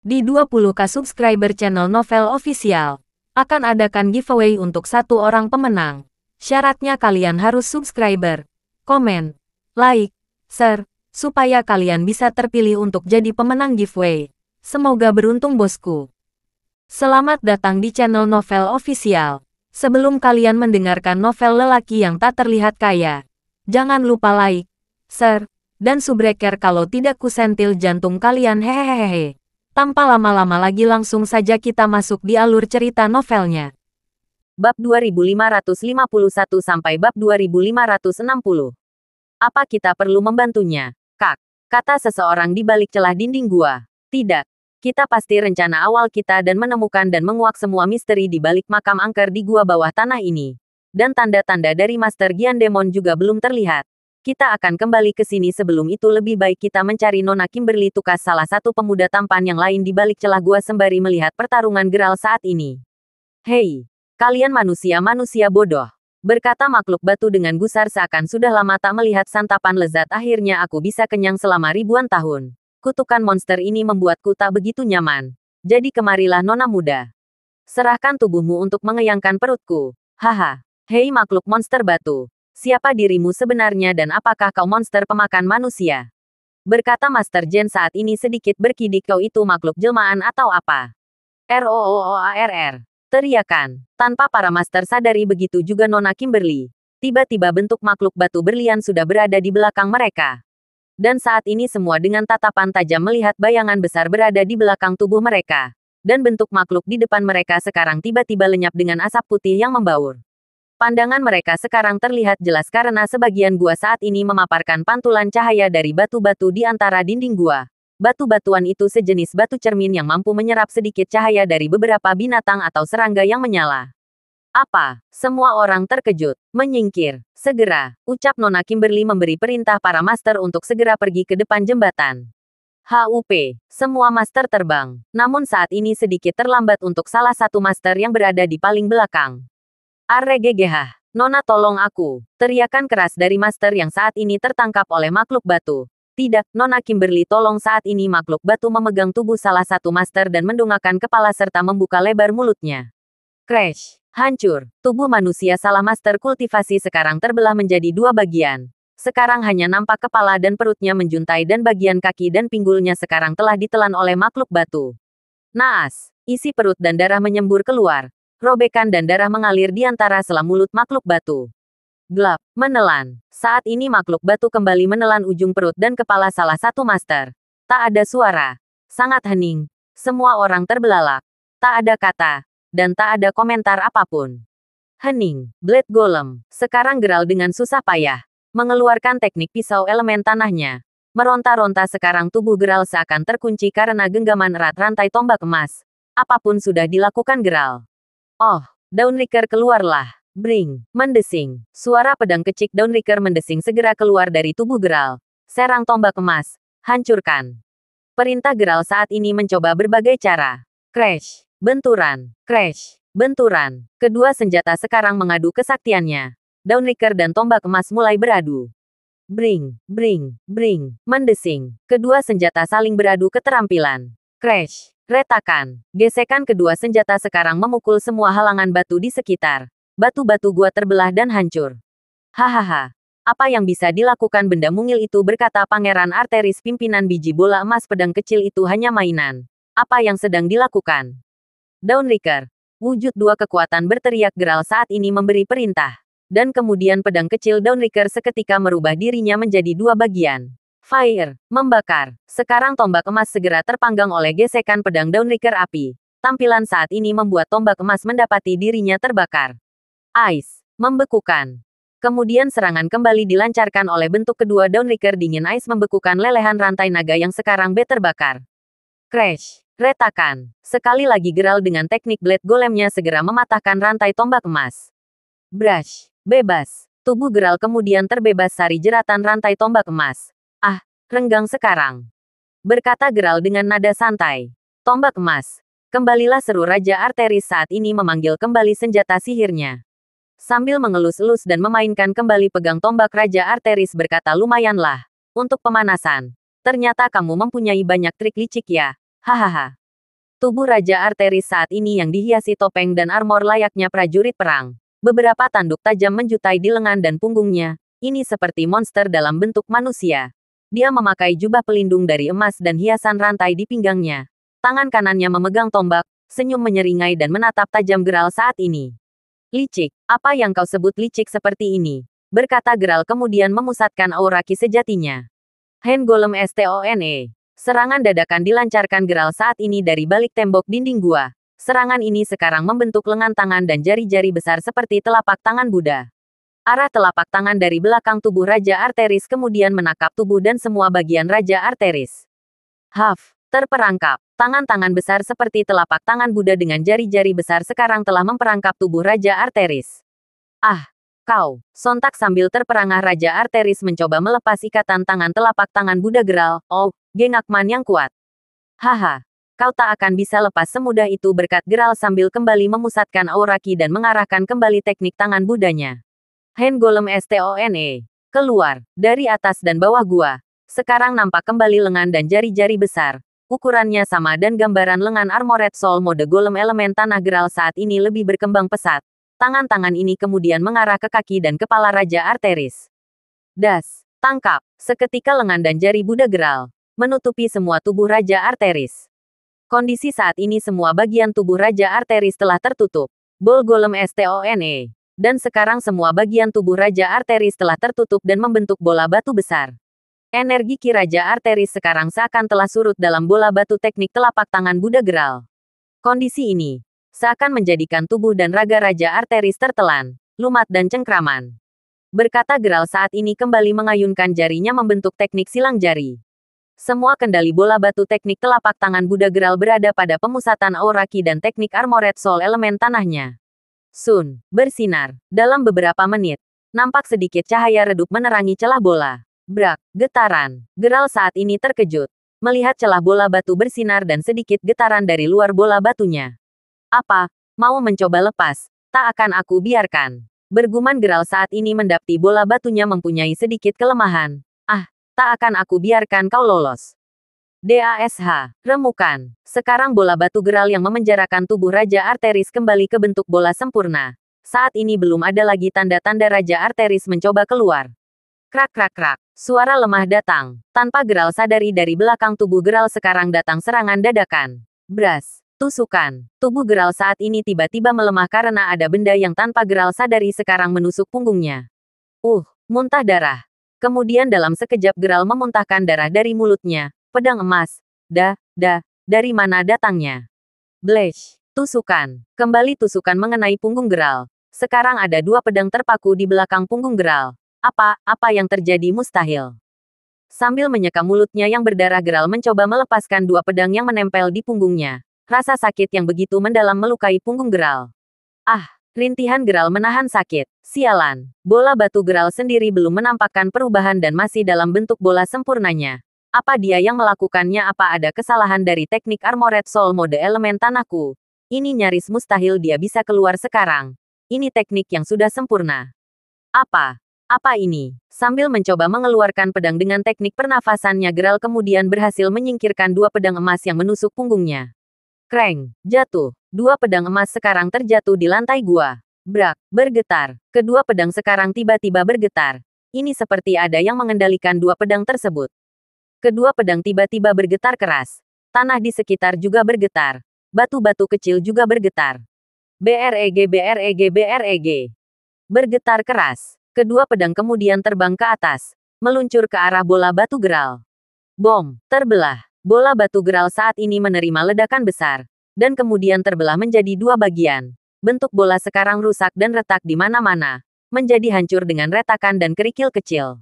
Di 20k subscriber channel Novel Official, akan adakan giveaway untuk satu orang pemenang. Syaratnya kalian harus subscriber, komen, like, share, supaya kalian bisa terpilih untuk jadi pemenang giveaway. Semoga beruntung bosku. Selamat datang di channel Novel Official. Sebelum kalian mendengarkan novel lelaki yang tak terlihat kaya, jangan lupa like, share, dan subbreaker kalau tidak kusentil jantung kalian hehehehe. Tanpa lama-lama lagi langsung saja kita masuk di alur cerita novelnya. Bab 2551 sampai bab 2560. Apa kita perlu membantunya, Kak? Kata seseorang di balik celah dinding gua. Tidak. Kita pasti rencana awal kita dan menemukan dan menguak semua misteri di balik makam angker di gua bawah tanah ini. Dan tanda-tanda dari Master Gian Demon juga belum terlihat. Kita akan kembali ke sini sebelum itu lebih baik kita mencari Nona Kimberly Tukas salah satu pemuda tampan yang lain di balik celah gua sembari melihat pertarungan geral saat ini. Hei, kalian manusia-manusia bodoh. Berkata makhluk batu dengan gusar seakan sudah lama tak melihat santapan lezat akhirnya aku bisa kenyang selama ribuan tahun. Kutukan monster ini membuatku tak begitu nyaman. Jadi kemarilah Nona muda. Serahkan tubuhmu untuk mengeyangkan perutku. Haha. Hei makhluk monster batu. Siapa dirimu sebenarnya dan apakah kau monster pemakan manusia? Berkata Master Jen saat ini sedikit berkidik, kau itu makhluk jelmaan atau apa? ROOOARR. Teriakan. Tanpa para master sadari begitu juga Nona Kimberly. Tiba-tiba bentuk makhluk batu berlian sudah berada di belakang mereka. Dan saat ini semua dengan tatapan tajam melihat bayangan besar berada di belakang tubuh mereka. Dan bentuk makhluk di depan mereka sekarang tiba-tiba lenyap dengan asap putih yang membaur. Pandangan mereka sekarang terlihat jelas karena sebagian gua saat ini memaparkan pantulan cahaya dari batu-batu di antara dinding gua. Batu-batuan itu sejenis batu cermin yang mampu menyerap sedikit cahaya dari beberapa binatang atau serangga yang menyala. Apa? Semua orang terkejut. Menyingkir. Segera. Ucap Nona Kimberly memberi perintah para master untuk segera pergi ke depan jembatan. HUP. Semua master terbang. Namun saat ini sedikit terlambat untuk salah satu master yang berada di paling belakang. Arregegehah. Nona tolong aku. Teriakan keras dari master yang saat ini tertangkap oleh makhluk batu. Tidak, Nona Kimberly tolong saat ini makhluk batu memegang tubuh salah satu master dan mendongakkan kepala serta membuka lebar mulutnya. Crash. Hancur. Tubuh manusia salah master kultivasi sekarang terbelah menjadi dua bagian. Sekarang hanya nampak kepala dan perutnya menjuntai dan bagian kaki dan pinggulnya sekarang telah ditelan oleh makhluk batu. Naas. Isi perut dan darah menyembur keluar. Robekan dan darah mengalir di antara sela mulut makhluk batu. Glap, menelan. Saat ini makhluk batu kembali menelan ujung perut dan kepala salah satu master. Tak ada suara. Sangat hening. Semua orang terbelalak. Tak ada kata. Dan tak ada komentar apapun. Hening. Blade Golem. Sekarang geral dengan susah payah. Mengeluarkan teknik pisau elemen tanahnya. Meronta-ronta sekarang tubuh geral seakan terkunci karena genggaman erat rantai tombak emas. Apapun sudah dilakukan geral. Oh, Dawnraker keluarlah. Bring, mendesing. Suara pedang kecik Dawnraker mendesing segera keluar dari tubuh geral. Serang tombak emas. Hancurkan. Perintah geral saat ini mencoba berbagai cara. Crash. Benturan. Crash. Benturan. Kedua senjata sekarang mengadu kesaktiannya. Dawnraker dan tombak emas mulai beradu. Bring, bring, bring. Mendesing. Kedua senjata saling beradu keterampilan. Crash. Retakan. Gesekan kedua senjata sekarang memukul semua halangan batu di sekitar. Batu-batu gua terbelah dan hancur. Hahaha. Apa yang bisa dilakukan benda mungil itu, berkata Pangeran Arteris pimpinan biji bola emas, pedang kecil itu hanya mainan. Apa yang sedang dilakukan? Dawnraker. Wujud dua kekuatan berteriak geral saat ini memberi perintah. Dan kemudian pedang kecil Dawnraker seketika merubah dirinya menjadi dua bagian. Fire, membakar. Sekarang tombak emas segera terpanggang oleh gesekan pedang Dawnraker api. Tampilan saat ini membuat tombak emas mendapati dirinya terbakar. Ice, membekukan. Kemudian serangan kembali dilancarkan oleh bentuk kedua Dawnraker dingin ice membekukan lelehan rantai naga yang sekarang terbakar. Crash, retakan. Sekali lagi geral dengan teknik blade golemnya segera mematahkan rantai tombak emas. Brush, bebas. Tubuh geral kemudian terbebas dari jeratan rantai tombak emas. Ah, renggang sekarang. Berkata geral dengan nada santai. Tombak emas. Kembalilah, seru Raja Arteris saat ini memanggil kembali senjata sihirnya. Sambil mengelus-elus dan memainkan kembali pegang tombak, Raja Arteris berkata, lumayanlah. Untuk pemanasan. Ternyata kamu mempunyai banyak trik licik ya. Hahaha. Tubuh Raja Arteris saat ini yang dihiasi topeng dan armor layaknya prajurit perang. Beberapa tanduk tajam menjutai di lengan dan punggungnya. Ini seperti monster dalam bentuk manusia. Dia memakai jubah pelindung dari emas dan hiasan rantai di pinggangnya. Tangan kanannya memegang tombak, senyum menyeringai dan menatap tajam Geralt saat ini. Licik, apa yang kau sebut licik seperti ini? Berkata Geralt kemudian memusatkan aura ki sejatinya. Hand Golem Stone. Serangan dadakan dilancarkan Geralt saat ini dari balik tembok dinding gua. Serangan ini sekarang membentuk lengan tangan dan jari-jari besar seperti telapak tangan Buddha. Arah telapak tangan dari belakang tubuh Raja Arteris kemudian menangkap tubuh dan semua bagian Raja Arteris. Huff, terperangkap. Tangan-tangan besar seperti telapak tangan Buddha dengan jari-jari besar sekarang telah memperangkap tubuh Raja Arteris. Ah, kau! Sontak sambil terperangah Raja Arteris mencoba melepas ikatan tangan telapak tangan Buddha Geralt. Oh, gengakman yang kuat. Haha, kau tak akan bisa lepas semudah itu berkat Geralt sambil kembali memusatkan aura ki dan mengarahkan kembali teknik tangan Budanya. Hand Golem Stone. Keluar, dari atas dan bawah gua. Sekarang nampak kembali lengan dan jari-jari besar. Ukurannya sama dan gambaran lengan Armored Soul mode Golem elemen tanah Geralt saat ini lebih berkembang pesat. Tangan-tangan ini kemudian mengarah ke kaki dan kepala Raja Arteris. Das, tangkap, seketika lengan dan jari Buddha Geralt menutupi semua tubuh Raja Arteris. Kondisi saat ini semua bagian tubuh Raja Arteris telah tertutup. Bol Golem Stone. Dan sekarang semua bagian tubuh Raja Arteris telah tertutup dan membentuk bola batu besar. Energi ki Raja Arteris sekarang seakan telah surut dalam bola batu teknik telapak tangan Buddha Geralt. Kondisi ini seakan menjadikan tubuh dan raga Raja Arteris tertelan, lumat dan cengkraman. Berkata Geralt saat ini kembali mengayunkan jarinya membentuk teknik silang jari. Semua kendali bola batu teknik telapak tangan Buddha Geralt berada pada pemusatan aura ki dan teknik Armored Soul elemen tanahnya. Sun, bersinar. Dalam beberapa menit, nampak sedikit cahaya redup menerangi celah bola. Brak, getaran. Geralt saat ini terkejut. Melihat celah bola batu bersinar dan sedikit getaran dari luar bola batunya. Apa? Mau mencoba lepas? Tak akan aku biarkan. Bergumam Geralt saat ini mendapati bola batunya mempunyai sedikit kelemahan. Ah, tak akan aku biarkan kau lolos. DASH, remukan. Sekarang bola batu Geralt yang memenjarakan tubuh Raja Arteris kembali ke bentuk bola sempurna. Saat ini belum ada lagi tanda-tanda Raja Arteris mencoba keluar. Krak krak krak. Suara lemah datang. Tanpa Geralt sadari dari belakang tubuh Geralt sekarang datang serangan dadakan. Bras. Tusukan. Tubuh Geralt saat ini tiba-tiba melemah karena ada benda yang tanpa Geralt sadari sekarang menusuk punggungnya. Muntah darah. Kemudian dalam sekejap Geralt memuntahkan darah dari mulutnya. Pedang emas. Dari mana datangnya? Blash. Tusukan. Kembali tusukan mengenai punggung Geralt. Sekarang ada dua pedang terpaku di belakang punggung Geralt. Apa yang terjadi mustahil. Sambil menyeka mulutnya yang berdarah Geralt mencoba melepaskan dua pedang yang menempel di punggungnya. Rasa sakit yang begitu mendalam melukai punggung Geralt. Rintihan Geralt menahan sakit. Sialan. Bola batu Geralt sendiri belum menampakkan perubahan dan masih dalam bentuk bola sempurnanya. Apa dia yang melakukannya? Apa ada kesalahan dari teknik Armored Soul mode elemen tanahku? Ini nyaris mustahil dia bisa keluar sekarang. Ini teknik yang sudah sempurna. Apa ini? Sambil mencoba mengeluarkan pedang dengan teknik pernafasannya Geralt kemudian berhasil menyingkirkan dua pedang emas yang menusuk punggungnya. Kreng, jatuh. Dua pedang emas sekarang terjatuh di lantai gua. Brak, bergetar. Kedua pedang sekarang tiba-tiba bergetar. Ini seperti ada yang mengendalikan dua pedang tersebut. Kedua pedang tiba-tiba bergetar keras. Tanah di sekitar juga bergetar. Batu-batu kecil juga bergetar. Breg. Bergetar keras. Kedua pedang kemudian terbang ke atas. Meluncur ke arah bola batu Geralt. Bom, terbelah. Bola batu Geralt saat ini menerima ledakan besar. Dan kemudian terbelah menjadi dua bagian. Bentuk bola sekarang rusak dan retak di mana-mana. Menjadi hancur dengan retakan dan kerikil kecil.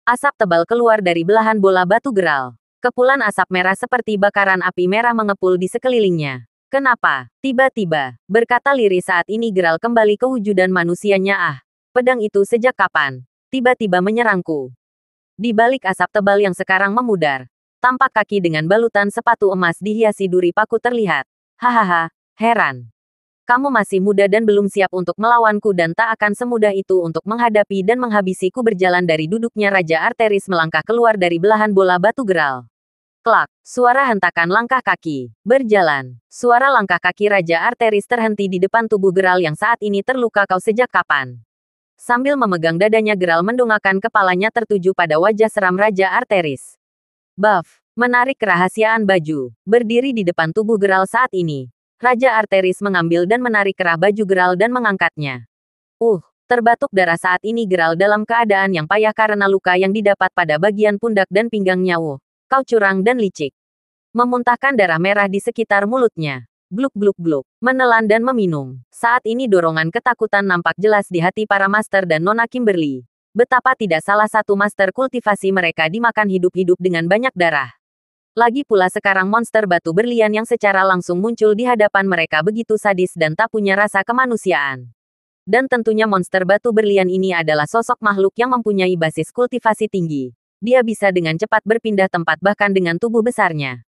Asap tebal keluar dari belahan bola batu Geralt. Kepulan asap merah seperti bakaran api merah mengepul di sekelilingnya. Kenapa? Tiba-tiba, berkata lirih saat ini Geralt kembali ke wujudan manusianya. Pedang itu sejak kapan? Tiba-tiba menyerangku. Di balik asap tebal yang sekarang memudar. Tampak kaki dengan balutan sepatu emas dihiasi duri paku terlihat. Hahaha, heran. Kamu masih muda dan belum siap untuk melawanku dan tak akan semudah itu untuk menghadapi dan menghabisiku berjalan dari duduknya Raja Arteris melangkah keluar dari belahan bola batu Geralt. Klak, suara hentakan langkah kaki. Berjalan. Suara langkah kaki Raja Arteris terhenti di depan tubuh Geral yang saat ini terluka. Kau sejak kapan? Sambil memegang dadanya Geral mendongakkan kepalanya tertuju pada wajah seram Raja Arteris. Buff, menarik kerahasiaan baju. Berdiri di depan tubuh Geral saat ini. Raja Arteris mengambil dan menarik kerah baju Geral dan mengangkatnya. Terbatuk darah saat ini Geral dalam keadaan yang payah karena luka yang didapat pada bagian pundak dan pinggangnya. Kau curang dan licik. Memuntahkan darah merah di sekitar mulutnya. Gluk-gluk-gluk. Menelan dan meminum. Saat ini dorongan ketakutan nampak jelas di hati para master dan Nona Kimberly. Betapa tidak salah satu master kultivasi mereka dimakan hidup-hidup dengan banyak darah. Lagi pula sekarang monster batu berlian yang secara langsung muncul di hadapan mereka begitu sadis dan tak punya rasa kemanusiaan. Dan tentunya monster batu berlian ini adalah sosok makhluk yang mempunyai basis kultivasi tinggi. Dia bisa dengan cepat berpindah tempat bahkan dengan tubuh besarnya.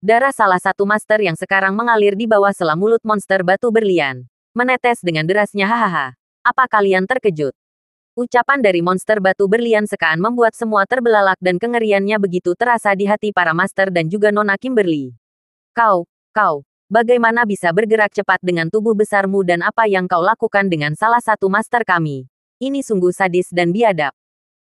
Darah salah satu master yang sekarang mengalir di bawah sela mulut monster batu berlian. Menetes dengan derasnya. Hahaha. Apa kalian terkejut? Ucapan dari monster batu berlian sekaan membuat semua terbelalak dan kengeriannya begitu terasa di hati para master dan juga Nona Kimberly. Kau, bagaimana bisa bergerak cepat dengan tubuh besarmu dan apa yang kau lakukan dengan salah satu master kami? Ini sungguh sadis dan biadab.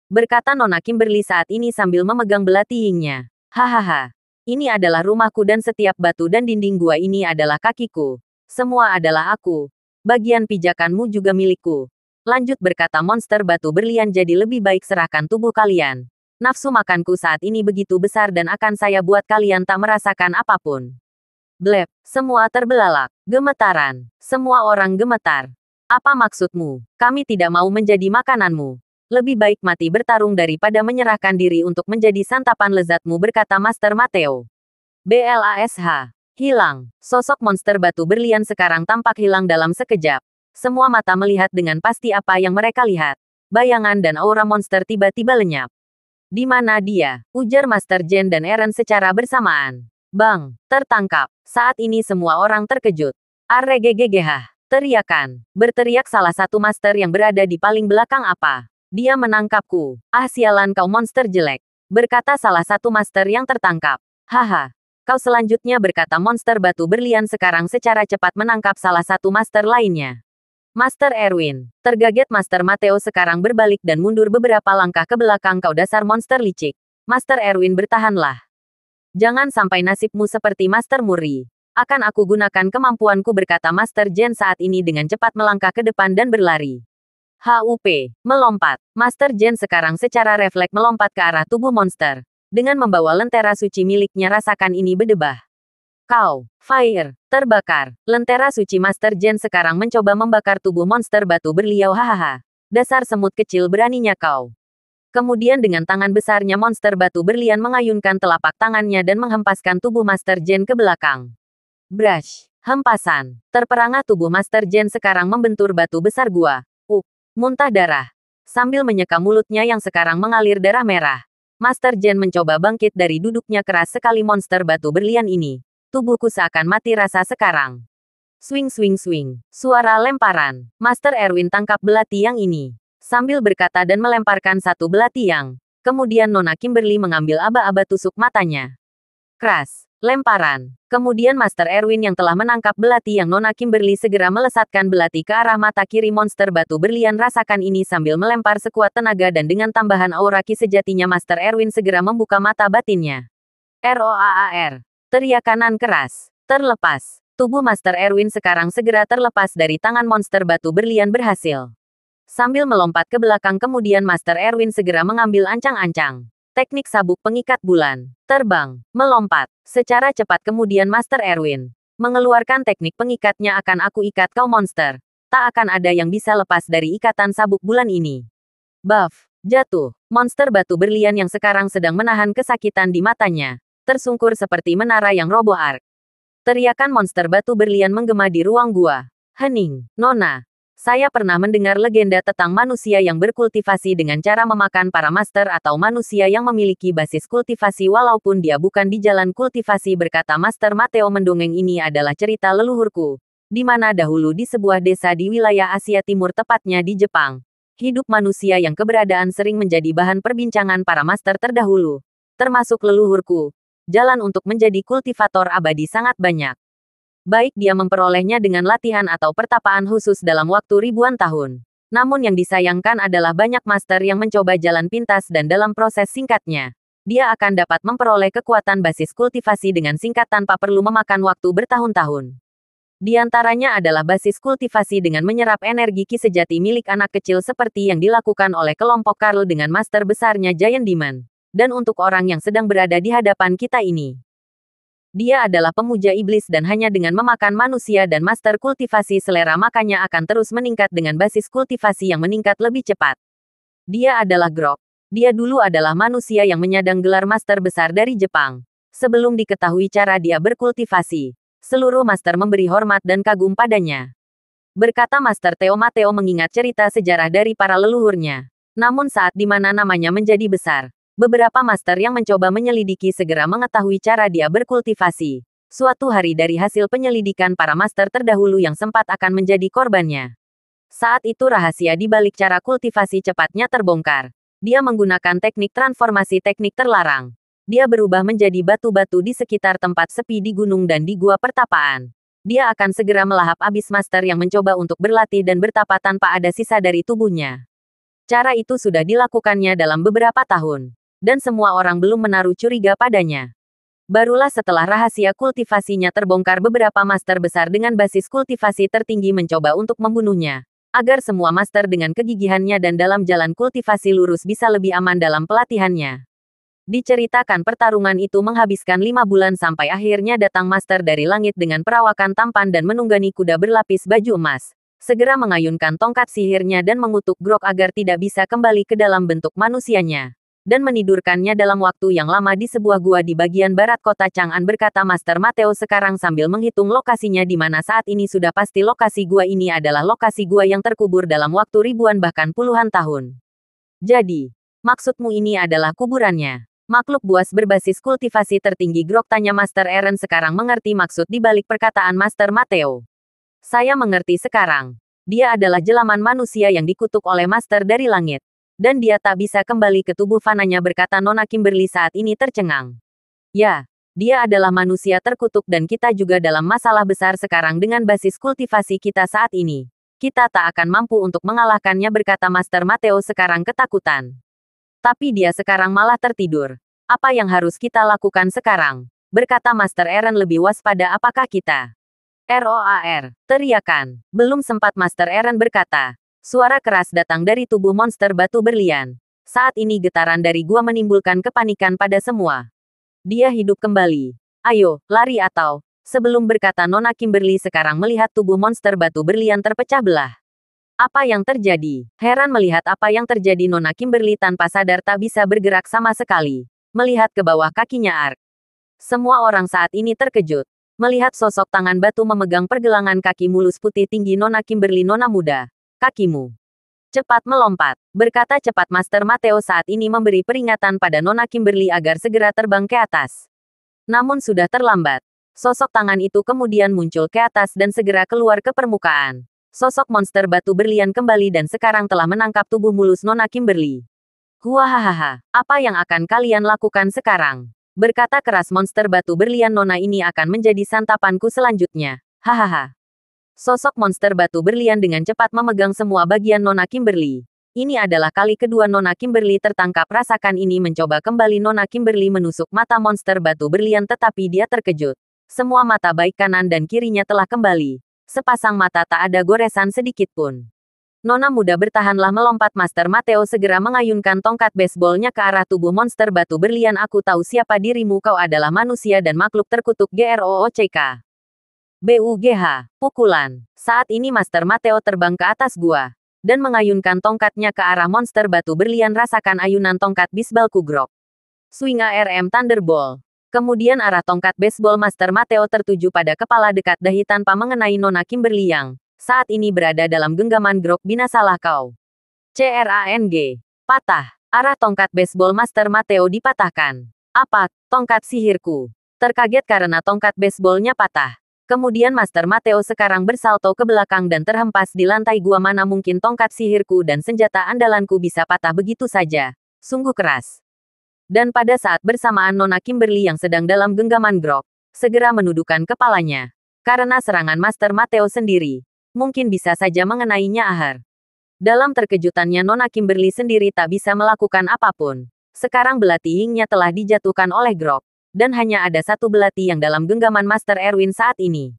Berkata Nona Kimberly saat ini sambil memegang belati yingnya. Hahaha. Ini adalah rumahku dan setiap batu dan dinding gua ini adalah kakiku. Semua adalah aku. Bagian pijakanmu juga milikku. Lanjut berkata monster batu berlian, jadi lebih baik serahkan tubuh kalian. Nafsu makanku saat ini begitu besar dan akan saya buat kalian tak merasakan apapun. Blep, semua terbelalak. Gemetaran. Semua orang gemetar. Apa maksudmu? Kami tidak mau menjadi makananmu. Lebih baik mati bertarung daripada menyerahkan diri untuk menjadi santapan lezatmu, berkata Master Mateo. BLASH. Hilang. Sosok monster batu berlian sekarang tampak hilang dalam sekejap. Semua mata melihat dengan pasti apa yang mereka lihat. Bayangan dan aura monster tiba-tiba lenyap. Di mana dia? Ujar Master Jen dan Eren secara bersamaan. Bang, tertangkap. Saat ini semua orang terkejut. Arregegegehah. Teriakan. Berteriak salah satu master yang berada di paling belakang. Apa? Dia menangkapku. Ah sialan kau monster jelek. Berkata salah satu master yang tertangkap. Haha. Kau selanjutnya, berkata monster batu berlian sekarang secara cepat menangkap salah satu master lainnya. Master Erwin. Tergaget Master Mateo sekarang berbalik dan mundur beberapa langkah ke belakang. Kau dasar monster licik. Master Erwin, bertahanlah. Jangan sampai nasibmu seperti Master Muri. Akan aku gunakan kemampuanku, berkata Master Jen saat ini dengan cepat melangkah ke depan dan berlari. HUP, melompat. Master Jen sekarang secara refleks melompat ke arah tubuh monster. Dengan membawa lentera suci miliknya, rasakan ini berdebah. Kau, fire, terbakar. Lentera suci Master Jen sekarang mencoba membakar tubuh monster batu berliau. Hahaha. Dasar semut kecil, beraninya kau. Kemudian dengan tangan besarnya monster batu berlian mengayunkan telapak tangannya dan menghempaskan tubuh Master Jen ke belakang. Brush, hempasan. Terperangah tubuh Master Jen sekarang membentur batu besar gua. Muntah darah. Sambil menyeka mulutnya yang sekarang mengalir darah merah. Master Jen mencoba bangkit dari duduknya. Keras sekali monster batu berlian ini. Tubuhku seakan mati rasa sekarang. Swing swing swing. Suara lemparan. Master Erwin tangkap belati yang ini. Sambil berkata dan melemparkan satu belati yang. Kemudian Nona Kimberly mengambil aba-aba tusuk matanya. Keras. Lemparan. Kemudian Master Erwin yang telah menangkap belati yang Nona Kimberly segera melesatkan belati ke arah mata kiri monster batu berlian. Rasakan ini sambil melempar sekuat tenaga dan dengan tambahan aura ki sejatinya Master Erwin segera membuka mata batinnya. ROAAR. Teriakanan keras. Terlepas. Tubuh Master Erwin sekarang segera terlepas dari tangan monster batu berlian berhasil. Sambil melompat ke belakang kemudian Master Erwin segera mengambil ancang-ancang. Teknik sabuk pengikat bulan. Terbang. Melompat. Secara cepat kemudian Master Erwin mengeluarkan teknik pengikatnya. Akan aku ikat kau monster. Tak akan ada yang bisa lepas dari ikatan sabuk bulan ini. Buff. Jatuh. Monster batu berlian yang sekarang sedang menahan kesakitan di matanya. Tersungkur seperti menara yang roboh ark. Teriakan monster batu berlian menggema di ruang gua. Hening. Nona. Saya pernah mendengar legenda tentang manusia yang berkultivasi dengan cara memakan para master atau manusia yang memiliki basis kultivasi walaupun dia bukan di jalan kultivasi, berkata Master Mateo. Mendongeng ini adalah cerita leluhurku. Di mana dahulu di sebuah desa di wilayah Asia Timur, tepatnya di Jepang. Hidup manusia yang keberadaan sering menjadi bahan perbincangan para master terdahulu. Termasuk leluhurku. jalan untuk menjadi kultivator abadi sangat banyak. Baik dia memperolehnya dengan latihan atau pertapaan khusus dalam waktu ribuan tahun. Namun yang disayangkan adalah banyak master yang mencoba jalan pintas dan dalam proses singkatnya, dia akan dapat memperoleh kekuatan basis kultivasi dengan singkat tanpa perlu memakan waktu bertahun-tahun. Di antaranya adalah basis kultivasi dengan menyerap energi ki sejati milik anak kecil seperti yang dilakukan oleh kelompok Karl dengan master besarnya Giant Demon. Dan untuk orang yang sedang berada di hadapan kita ini, dia adalah pemuja iblis dan hanya dengan memakan manusia dan master kultivasi selera makanya akan terus meningkat dengan basis kultivasi yang meningkat lebih cepat. Dia adalah Grok. Dia dulu adalah manusia yang menyandang gelar master besar dari Jepang. Sebelum diketahui cara dia berkultivasi, seluruh master memberi hormat dan kagum padanya. Berkata Master Theo Mateo mengingat cerita sejarah dari para leluhurnya. Namun saat di mana namanya menjadi besar, beberapa master yang mencoba menyelidiki segera mengetahui cara dia berkultivasi. Suatu hari dari hasil penyelidikan para master terdahulu yang sempat akan menjadi korbannya. Saat itu rahasia di balik cara kultivasi cepatnya terbongkar. Dia menggunakan teknik transformasi teknik terlarang. Dia berubah menjadi batu-batu di sekitar tempat sepi di gunung dan di gua pertapaan. Dia akan segera melahap abis master yang mencoba untuk berlatih dan bertapa tanpa ada sisa dari tubuhnya. Cara itu sudah dilakukannya dalam beberapa tahun. Dan semua orang belum menaruh curiga padanya. Barulah setelah rahasia kultivasinya terbongkar beberapa master besar dengan basis kultivasi tertinggi mencoba untuk membunuhnya. Agar semua master dengan kegigihannya dan dalam jalan kultivasi lurus bisa lebih aman dalam pelatihannya. Diceritakan pertarungan itu menghabiskan 5 bulan sampai akhirnya datang master dari langit dengan perawakan tampan dan menunggangi kuda berlapis baju emas. Segera mengayunkan tongkat sihirnya dan mengutuk Grok agar tidak bisa kembali ke dalam bentuk manusianya. Dan menidurkannya dalam waktu yang lama di sebuah gua di bagian barat kota Chang'an, berkata Master Mateo sekarang sambil menghitung lokasinya di mana saat ini sudah pasti lokasi gua ini adalah lokasi gua yang terkubur dalam waktu ribuan bahkan puluhan tahun. Jadi, maksudmu ini adalah kuburannya? Makhluk buas berbasis kultivasi tertinggi Grok, tanya Master Eren sekarang mengerti maksud di balik perkataan Master Mateo. Saya mengerti sekarang. Dia adalah jelaman manusia yang dikutuk oleh Master dari langit. Dan dia tak bisa kembali ke tubuh fananya, berkata Nona Kimberly saat ini tercengang. Ya, dia adalah manusia terkutuk dan kita juga dalam masalah besar sekarang dengan basis kultivasi kita saat ini. Kita tak akan mampu untuk mengalahkannya, berkata Master Mateo sekarang ketakutan. Tapi dia sekarang malah tertidur. Apa yang harus kita lakukan sekarang? Berkata Master Eren lebih waspada. Apakah kita? ROAR, teriakan. Belum sempat Master Eren berkata. Suara keras datang dari tubuh monster batu berlian. Saat ini getaran dari gua menimbulkan kepanikan pada semua. Dia hidup kembali. Ayo, lari atau... Sebelum berkata Nona Kimberly sekarang melihat tubuh monster batu berlian terpecah belah. Apa yang terjadi? Heran melihat apa yang terjadi, Nona Kimberly tanpa sadar tak bisa bergerak sama sekali. Melihat ke bawah kakinya Ark. Semua orang saat ini terkejut. Melihat sosok tangan batu memegang pergelangan kaki mulus putih tinggi Nona Kimberly. Nona muda. Kakimu. Cepat melompat, berkata cepat Master Mateo saat ini memberi peringatan pada Nona Kimberly agar segera terbang ke atas. Namun sudah terlambat. Sosok tangan itu kemudian muncul ke atas dan segera keluar ke permukaan. Sosok monster batu berlian kembali dan sekarang telah menangkap tubuh mulus Nona Kimberly. Huahaha, apa yang akan kalian lakukan sekarang? Berkata keras monster batu berlian, Nona ini akan menjadi santapanku selanjutnya. Hahaha. Sosok monster batu berlian dengan cepat memegang semua bagian Nona Kimberly. Ini adalah kali kedua Nona Kimberly tertangkap. Rasakan ini, mencoba kembali Nona Kimberly menusuk mata monster batu berlian tetapi dia terkejut. Semua mata baik kanan dan kirinya telah kembali. Sepasang mata tak ada goresan sedikit pun. Nona muda, bertahanlah melompat. Master Mateo segera mengayunkan tongkat baseballnya ke arah tubuh monster batu berlian. Aku tahu siapa dirimu, kau adalah manusia dan makhluk terkutuk GROOCK. BUGH, pukulan. Saat ini Master Mateo terbang ke atas gua. Dan mengayunkan tongkatnya ke arah monster batu berlian. Rasakan ayunan tongkat bisbalku Grok. Swing ARM Thunderbolt. Kemudian arah tongkat baseball Master Mateo tertuju pada kepala dekat dahi tanpa mengenai Nona Kimberly yang saat ini berada dalam genggaman Grok. Binasalah kau. CRANG. Patah. Arah tongkat baseball Master Mateo dipatahkan. Apa? Tongkat sihirku. Terkaget karena tongkat baseballnya patah. Kemudian Master Mateo sekarang bersalto ke belakang dan terhempas di lantai gua. Mana mungkin tongkat sihirku dan senjata andalanku bisa patah begitu saja. Sungguh keras. Dan pada saat bersamaan Nona Kimberly yang sedang dalam genggaman grog, segera menundukkan kepalanya. Karena serangan Master Mateo sendiri, mungkin bisa saja mengenainya ahar. Dalam terkejutannya Nona Kimberly sendiri tak bisa melakukan apapun. Sekarang belati yingnya telah dijatuhkan oleh grog. Dan hanya ada satu belati yang dalam genggaman Master Erwin saat ini.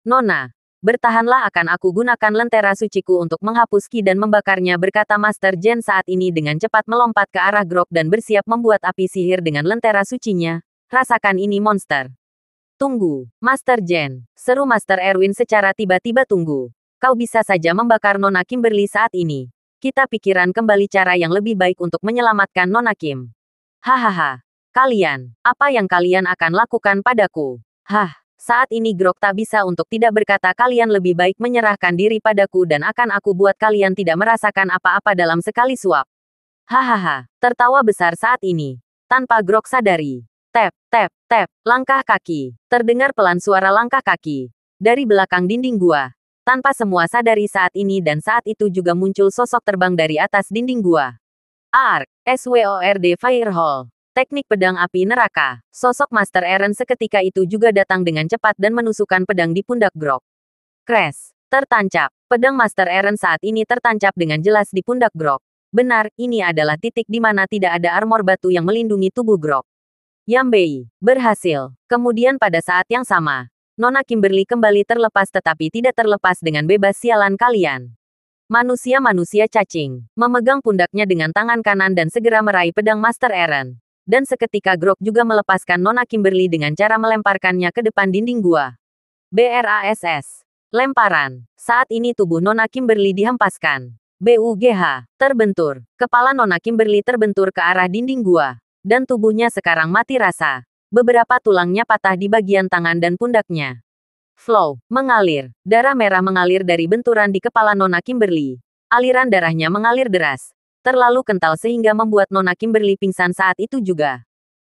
Nona, bertahanlah, akan aku gunakan lentera suciku untuk menghapus ki dan membakarnya, berkata Master Jen saat ini dengan cepat melompat ke arah grog dan bersiap membuat api sihir dengan lentera sucinya. Rasakan ini monster. Tunggu, Master Jen, seru Master Erwin secara tiba-tiba. Tunggu. Kau bisa saja membakar Nona Kimberly saat ini. Kita pikiran kembali cara yang lebih baik untuk menyelamatkan Nona Kim. Hahaha. Kalian, apa yang kalian akan lakukan padaku? Hah, saat ini grog tak bisa untuk tidak berkata. Kalian lebih baik menyerahkan diri padaku dan akan aku buat kalian tidak merasakan apa-apa dalam sekali suap. Hahaha, tertawa besar saat ini. Tanpa grog sadari. Tap, tap, tap, langkah kaki. Terdengar pelan suara langkah kaki. Dari belakang dinding gua. Tanpa semua sadari saat ini dan saat itu juga muncul sosok terbang dari atas dinding gua. Ark, SWORD Firehall. Teknik pedang api neraka. Sosok Master Eren seketika itu juga datang dengan cepat dan menusukkan pedang di pundak grog. Crash. Tertancap. Pedang Master Eren saat ini tertancap dengan jelas di pundak grog. Benar, ini adalah titik di mana tidak ada armor batu yang melindungi tubuh grog. Yambei. Berhasil. Kemudian pada saat yang sama, Nona Kimberly kembali terlepas, tetapi tidak terlepas dengan bebas. Sialan kalian. Manusia-manusia cacing. Memegang pundaknya dengan tangan kanan dan segera meraih pedang Master Eren. Dan seketika grog juga melepaskan Nona Kimberly dengan cara melemparkannya ke depan dinding gua. BRASS. Lemparan. Saat ini tubuh Nona Kimberly dihempaskan. BUGH. Terbentur. Kepala Nona Kimberly terbentur ke arah dinding gua. Dan tubuhnya sekarang mati rasa. Beberapa tulangnya patah di bagian tangan dan pundaknya. Flow. Mengalir. Darah merah mengalir dari benturan di kepala Nona Kimberly. Aliran darahnya mengalir deras. Terlalu kental sehingga membuat Nona Kimberly pingsan saat itu juga.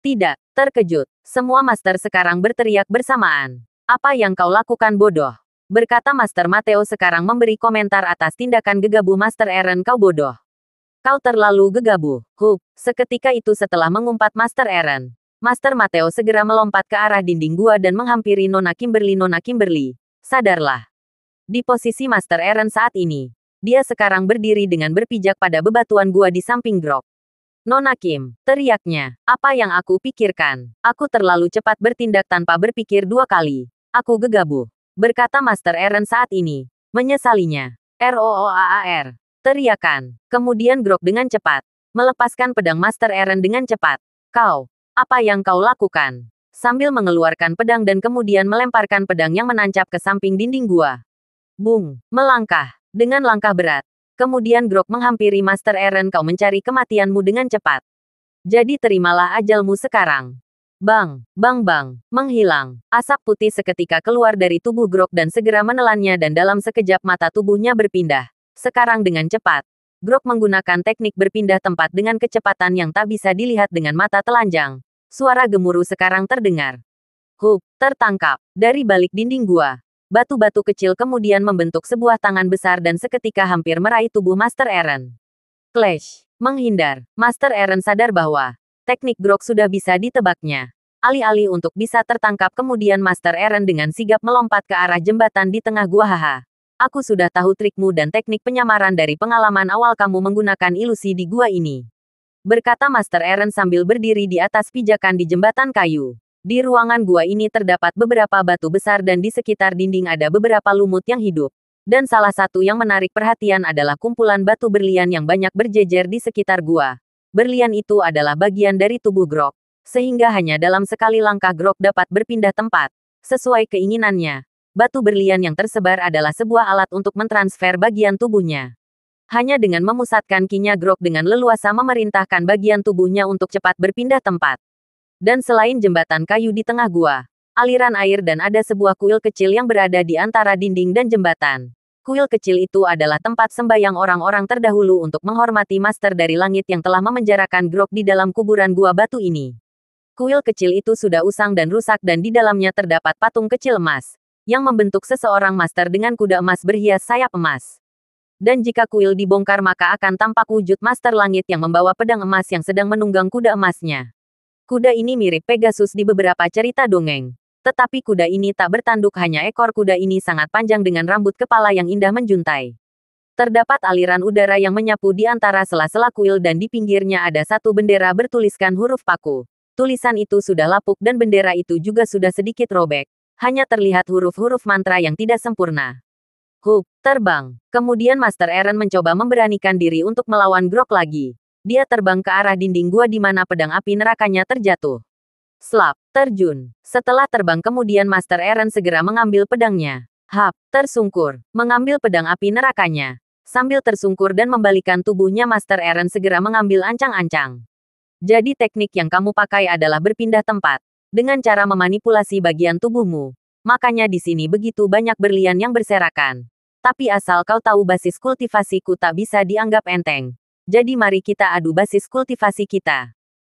Tidak. Terkejut. Semua master sekarang berteriak bersamaan. Apa yang kau lakukan, bodoh? Berkata Master Mateo sekarang memberi komentar atas tindakan gegabah Master Eren. Kau bodoh. Kau terlalu gegabah. Hup. Seketika itu setelah mengumpat Master Eren, Master Mateo segera melompat ke arah dinding gua dan menghampiri Nona Kimberly. Nona Kimberly, sadarlah. Di posisi Master Eren saat ini, dia sekarang berdiri dengan berpijak pada bebatuan gua di samping grog. Nona Kim, teriaknya, apa yang aku pikirkan? Aku terlalu cepat bertindak tanpa berpikir dua kali. Aku gegabah. Berkata Master Eren saat ini, menyesalinya. ROOAAR. Teriakan. Kemudian grog dengan cepat melepaskan pedang Master Eren dengan cepat. Kau, apa yang kau lakukan? Sambil mengeluarkan pedang dan kemudian melemparkan pedang yang menancap ke samping dinding gua. Bung, melangkah. Dengan langkah berat. Kemudian grog menghampiri Master Eren. Kau mencari kematianmu dengan cepat. Jadi terimalah ajalmu sekarang. Bang, bang bang, menghilang. Asap putih seketika keluar dari tubuh grog dan segera menelannya dan dalam sekejap mata tubuhnya berpindah. Sekarang dengan cepat. Grog menggunakan teknik berpindah tempat dengan kecepatan yang tak bisa dilihat dengan mata telanjang. Suara gemuruh sekarang terdengar. Hup, tertangkap. Dari balik dinding gua. Batu-batu kecil kemudian membentuk sebuah tangan besar dan seketika hampir meraih tubuh Master Eren. Clash. Menghindar. Master Eren sadar bahwa teknik grog sudah bisa ditebaknya. Alih-alih untuk bisa tertangkap kemudian Master Eren dengan sigap melompat ke arah jembatan di tengah gua. Haha. Aku sudah tahu trikmu dan teknik penyamaran dari pengalaman awal kamu menggunakan ilusi di gua ini. Berkata Master Eren sambil berdiri di atas pijakan di jembatan kayu. Di ruangan gua ini terdapat beberapa batu besar dan di sekitar dinding ada beberapa lumut yang hidup. Dan salah satu yang menarik perhatian adalah kumpulan batu berlian yang banyak berjejer di sekitar gua. Berlian itu adalah bagian dari tubuh grog. Sehingga hanya dalam sekali langkah grog dapat berpindah tempat. Sesuai keinginannya. Batu berlian yang tersebar adalah sebuah alat untuk mentransfer bagian tubuhnya. Hanya dengan memusatkan kinya grog dengan leluasa memerintahkan bagian tubuhnya untuk cepat berpindah tempat. Dan selain jembatan kayu di tengah gua, aliran air dan ada sebuah kuil kecil yang berada di antara dinding dan jembatan. Kuil kecil itu adalah tempat sembayang orang-orang terdahulu untuk menghormati Master dari Langit yang telah memenjarakan grog di dalam kuburan gua batu ini. Kuil kecil itu sudah usang dan rusak dan di dalamnya terdapat patung kecil emas yang membentuk seseorang master dengan kuda emas berhias sayap emas. Dan jika kuil dibongkar maka akan tampak wujud Master Langit yang membawa pedang emas yang sedang menunggang kuda emasnya. Kuda ini mirip Pegasus di beberapa cerita dongeng. Tetapi kuda ini tak bertanduk, hanya ekor kuda ini sangat panjang dengan rambut kepala yang indah menjuntai. Terdapat aliran udara yang menyapu di antara sela-sela kuil dan di pinggirnya ada satu bendera bertuliskan huruf paku. Tulisan itu sudah lapuk dan bendera itu juga sudah sedikit robek. Hanya terlihat huruf-huruf mantra yang tidak sempurna. Hup, terbang. Kemudian Master Eren mencoba memberanikan diri untuk melawan Grok lagi. Dia terbang ke arah dinding gua di mana pedang api nerakanya terjatuh. Slap, terjun. Setelah terbang kemudian Master Eren segera mengambil pedangnya. Hap, tersungkur. Mengambil pedang api nerakanya. Sambil tersungkur dan membalikan tubuhnya Master Eren segera mengambil ancang-ancang. Jadi teknik yang kamu pakai adalah berpindah tempat. Dengan cara memanipulasi bagian tubuhmu. Makanya di sini begitu banyak berlian yang berserakan. Tapi asal kau tahu basis kultivasiku tak bisa dianggap enteng. Jadi mari kita adu basis kultivasi kita.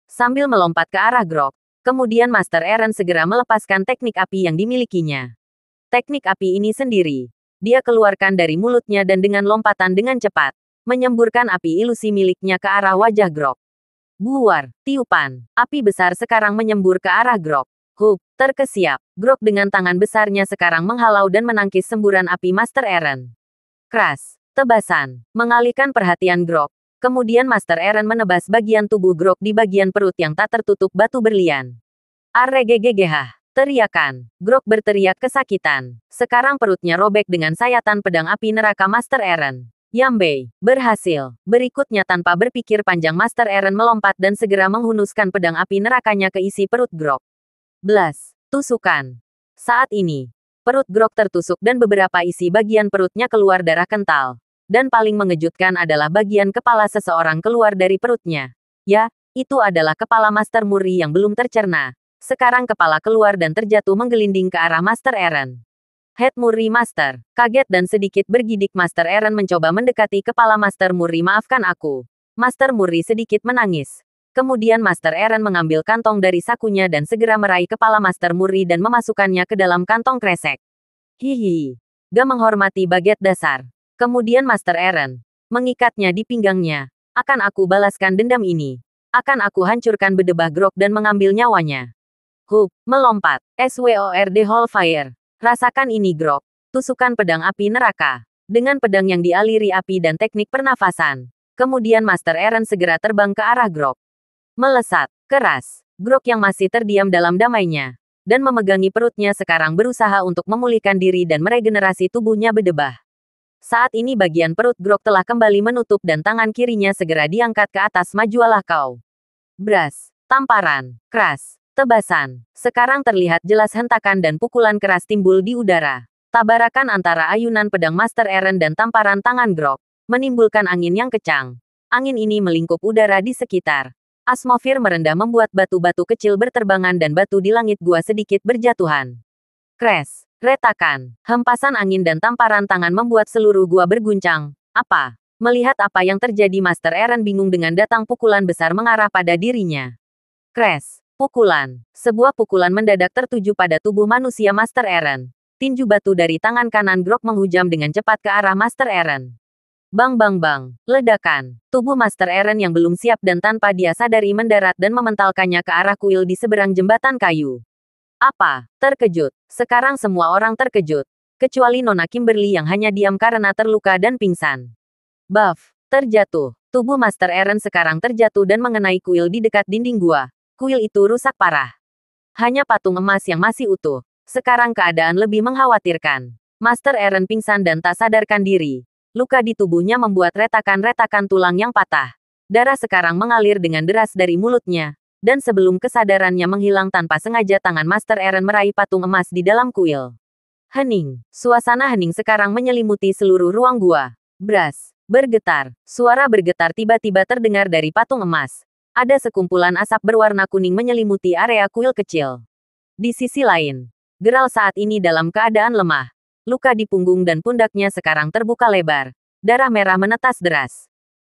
Sambil melompat ke arah Grok, kemudian Master Eren segera melepaskan teknik api yang dimilikinya. Teknik api ini sendiri, dia keluarkan dari mulutnya dan dengan lompatan dengan cepat, menyemburkan api ilusi miliknya ke arah wajah Grok. Buar, tiupan, api besar sekarang menyembur ke arah Grok. Hup, terkesiap. Grok dengan tangan besarnya sekarang menghalau dan menangkis semburan api Master Eren. Keras, tebasan, mengalihkan perhatian Grok. Kemudian Master Eren menebas bagian tubuh Grok di bagian perut yang tak tertutup batu berlian. Arregegegehah, teriakan. Grok berteriak kesakitan. Sekarang perutnya robek dengan sayatan pedang api neraka Master Eren. Yambei, berhasil. Berikutnya tanpa berpikir panjang Master Eren melompat dan segera menghunuskan pedang api nerakanya ke isi perut Grok. Blas, tusukan. Saat ini, perut Grok tertusuk dan beberapa isi bagian perutnya keluar darah kental. Dan paling mengejutkan adalah bagian kepala seseorang keluar dari perutnya. Ya, itu adalah kepala Master Muri yang belum tercerna. Sekarang kepala keluar dan terjatuh menggelinding ke arah Master Eren. Head Muri Master, kaget dan sedikit bergidik Master Eren mencoba mendekati kepala Master Muri. Maafkan aku. Master Muri sedikit menangis. Kemudian Master Eren mengambil kantong dari sakunya dan segera meraih kepala Master Muri dan memasukkannya ke dalam kantong kresek. Hihi. Gak menghormati baget dasar. Kemudian Master Eren mengikatnya di pinggangnya. Akan aku balaskan dendam ini. Akan aku hancurkan bedebah Grok dan mengambil nyawanya. Hup, melompat. SWORD Whole Fire. Rasakan ini Grok. Tusukan pedang api neraka. Dengan pedang yang dialiri api dan teknik pernafasan. Kemudian Master Eren segera terbang ke arah Grok. Melesat, keras. Grok yang masih terdiam dalam damainya. Dan memegangi perutnya sekarang berusaha untuk memulihkan diri dan meregenerasi tubuhnya bedebah. Saat ini bagian perut Grok telah kembali menutup dan tangan kirinya segera diangkat ke atas. Majulah kau. Bras, tamparan, keras, tebasan. Sekarang terlihat jelas hentakan dan pukulan keras timbul di udara. Tabarakan antara ayunan pedang Master Eren dan tamparan tangan Grok menimbulkan angin yang kencang. Angin ini melingkup udara di sekitar. Atmosfer merendah membuat batu-batu kecil berterbangan dan batu di langit gua sedikit berjatuhan. Crash, retakan, hempasan angin dan tamparan tangan membuat seluruh gua berguncang. Apa? Melihat apa yang terjadi Master Eren bingung dengan datang pukulan besar mengarah pada dirinya. Crash, pukulan. Sebuah pukulan mendadak tertuju pada tubuh manusia Master Eren. Tinju batu dari tangan kanan Grok menghujam dengan cepat ke arah Master Eren. Bang bang bang, ledakan. Tubuh Master Eren yang belum siap dan tanpa dia sadari mendarat dan mementalkannya ke arah kuil di seberang jembatan kayu. Apa? Terkejut. Sekarang semua orang terkejut. Kecuali Nona Kimberly yang hanya diam karena terluka dan pingsan. Buff, terjatuh. Tubuh Master Eren sekarang terjatuh dan mengenai kuil di dekat dinding gua. Kuil itu rusak parah. Hanya patung emas yang masih utuh. Sekarang keadaan lebih mengkhawatirkan. Master Eren pingsan dan tak sadarkan diri. Luka di tubuhnya membuat retakan-retakan tulang yang patah. Darah sekarang mengalir dengan deras dari mulutnya. Dan sebelum kesadarannya menghilang tanpa sengaja tangan Master Eren meraih patung emas di dalam kuil. Hening. Suasana hening sekarang menyelimuti seluruh ruang gua. Bras. Bergetar. Suara bergetar tiba-tiba terdengar dari patung emas. Ada sekumpulan asap berwarna kuning menyelimuti area kuil kecil. Di sisi lain, Geralt saat ini dalam keadaan lemah. Luka di punggung dan pundaknya sekarang terbuka lebar. Darah merah menetas deras.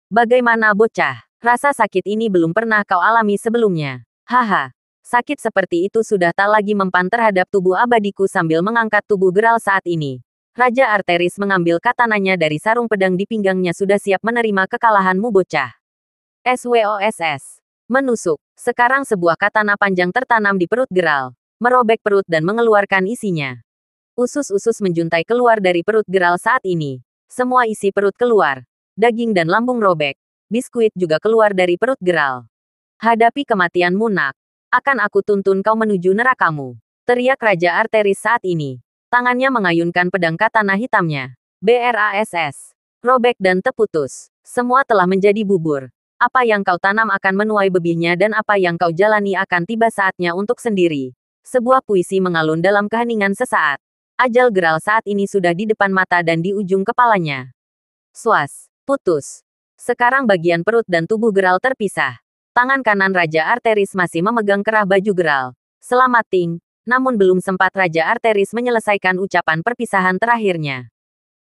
Bagaimana bocah? Rasa sakit ini belum pernah kau alami sebelumnya. Haha. Sakit seperti itu sudah tak lagi mempan terhadap tubuh abadiku sambil mengangkat tubuh Geralt saat ini. Raja Arteris mengambil katananya dari sarung pedang di pinggangnya, sudah siap menerima kekalahanmu bocah. SWOSS. Menusuk. Sekarang sebuah katana panjang tertanam di perut Geralt, merobek perut dan mengeluarkan isinya. Usus-usus menjuntai keluar dari perut Geralt saat ini. Semua isi perut keluar. Daging dan lambung robek. Biskuit juga keluar dari perut Geralt. Hadapi kematianmu nak. Akan aku tuntun kau menuju nerakamu. Teriak Raja Arteris saat ini. Tangannya mengayunkan pedang katana hitamnya. BRASS. Robek dan terputus. Semua telah menjadi bubur. Apa yang kau tanam akan menuai bebihnya dan apa yang kau jalani akan tiba saatnya untuk sendiri. Sebuah puisi mengalun dalam keheningan sesaat. Ajal Geralt saat ini sudah di depan mata dan di ujung kepalanya. Swas. Putus. Sekarang bagian perut dan tubuh Geralt terpisah. Tangan kanan Raja Arteris masih memegang kerah baju Geralt. Selamat Ting. Namun belum sempat Raja Arteris menyelesaikan ucapan perpisahan terakhirnya.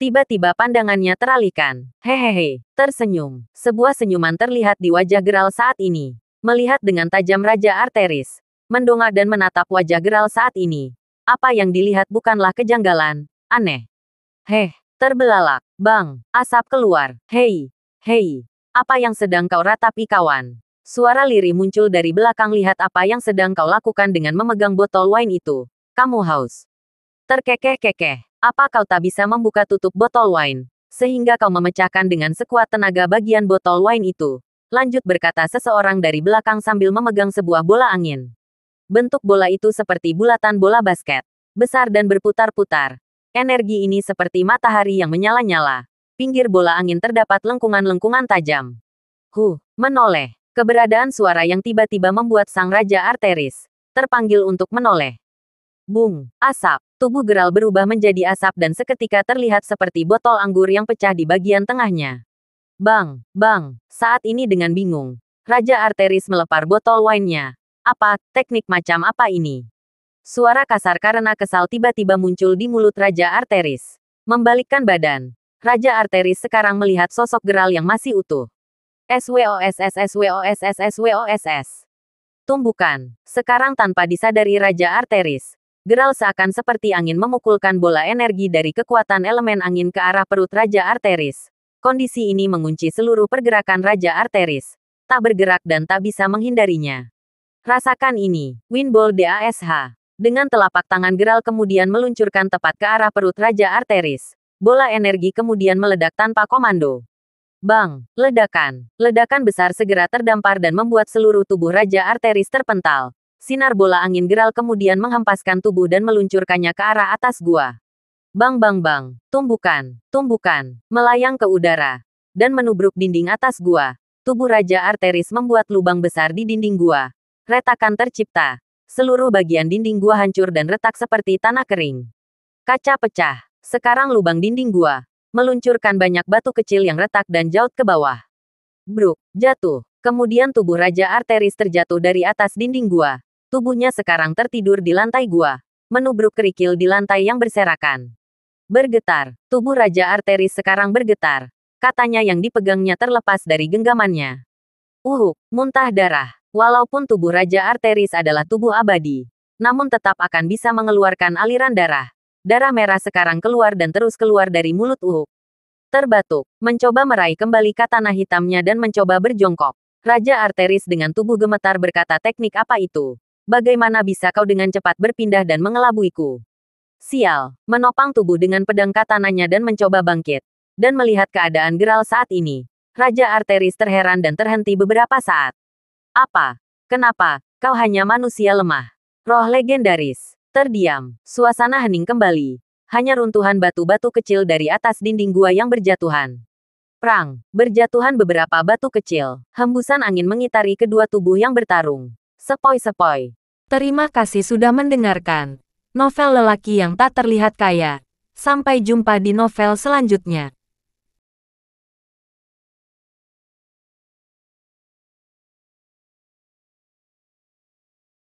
Tiba-tiba pandangannya teralihkan. Hehehe, tersenyum. Sebuah senyuman terlihat di wajah Geralt saat ini. Melihat dengan tajam Raja Arteris. Mendongak dan menatap wajah Geralt saat ini. Apa yang dilihat bukanlah kejanggalan. Aneh. Terbelalak. Bang, asap keluar. Hei. Apa yang sedang kau ratapi kawan? Suara lirih muncul dari belakang. Lihat apa yang sedang kau lakukan dengan memegang botol wine itu. Kamu haus. Terkekeh-kekeh. Apa kau tak bisa membuka tutup botol wine? Sehingga kau memecahkan dengan sekuat tenaga bagian botol wine itu. Lanjut berkata seseorang dari belakang sambil memegang sebuah bola angin. Bentuk bola itu seperti bulatan bola basket. Besar dan berputar-putar. Energi ini seperti matahari yang menyala-nyala. Pinggir bola angin terdapat lengkungan-lengkungan tajam. Menoleh. Keberadaan suara yang tiba-tiba membuat sang Raja Arteris terpanggil untuk menoleh. Bung, asap. Tubuh Geralt berubah menjadi asap dan seketika terlihat seperti botol anggur yang pecah di bagian tengahnya. Bang. Saat ini dengan bingung, Raja Arteris melepar botol wine-nya. Apa, teknik macam apa ini? Suara kasar karena kesal tiba-tiba muncul di mulut Raja Arteris. Membalikkan badan, Raja Arteris sekarang melihat sosok Geralt yang masih utuh. SWOSS. Tumbukan. Sekarang tanpa disadari Raja Arteris, Geralt seakan seperti angin memukulkan bola energi dari kekuatan elemen angin ke arah perut Raja Arteris. Kondisi ini mengunci seluruh pergerakan Raja Arteris. Tak bergerak dan tak bisa menghindarinya. Rasakan ini. Windball DASH. Dengan telapak tangan Geralt kemudian meluncurkan tepat ke arah perut Raja Arteris. Bola energi kemudian meledak tanpa komando. Bang! Ledakan. Ledakan besar segera terdampar dan membuat seluruh tubuh Raja Arteris terpental. Sinar bola angin Geralt kemudian menghempaskan tubuh dan meluncurkannya ke arah atas gua. Bang. Tumbukan. Melayang ke udara. Dan menubruk dinding atas gua. Tubuh Raja Arteris membuat lubang besar di dinding gua. Retakan tercipta. Seluruh bagian dinding gua hancur dan retak seperti tanah kering. Kaca pecah. Sekarang lubang dinding gua meluncurkan banyak batu kecil yang retak dan jauh ke bawah. Bruk, jatuh. Kemudian tubuh Raja Arteris terjatuh dari atas dinding gua. Tubuhnya sekarang tertidur di lantai gua. Menubruk kerikil di lantai yang berserakan. Bergetar. Tubuh Raja Arteris sekarang bergetar. Katanya yang dipegangnya terlepas dari genggamannya. Muntah darah. Walaupun tubuh Raja Arteris adalah tubuh abadi, namun tetap akan bisa mengeluarkan aliran darah. Darah merah sekarang keluar dan terus keluar dari mulut Uhuk. Terbatuk, mencoba meraih kembali katana hitamnya dan mencoba berjongkok. Raja Arteris dengan tubuh gemetar berkata, teknik apa itu? Bagaimana bisa kau dengan cepat berpindah dan mengelabuiku? Sial, menopang tubuh dengan pedang katananya dan mencoba bangkit. Dan melihat keadaan Geralt saat ini, Raja Arteris terheran dan terhenti beberapa saat. Apa? Kenapa? Kau hanya manusia lemah. Roh legendaris. Terdiam. Suasana hening kembali. Hanya runtuhan batu-batu kecil dari atas dinding gua yang berjatuhan. Prang. Berjatuhan beberapa batu kecil. Hembusan angin mengitari kedua tubuh yang bertarung. Sepoi-sepoi. Terima kasih sudah mendengarkan novel lelaki yang tak terlihat kaya. Sampai jumpa di novel selanjutnya.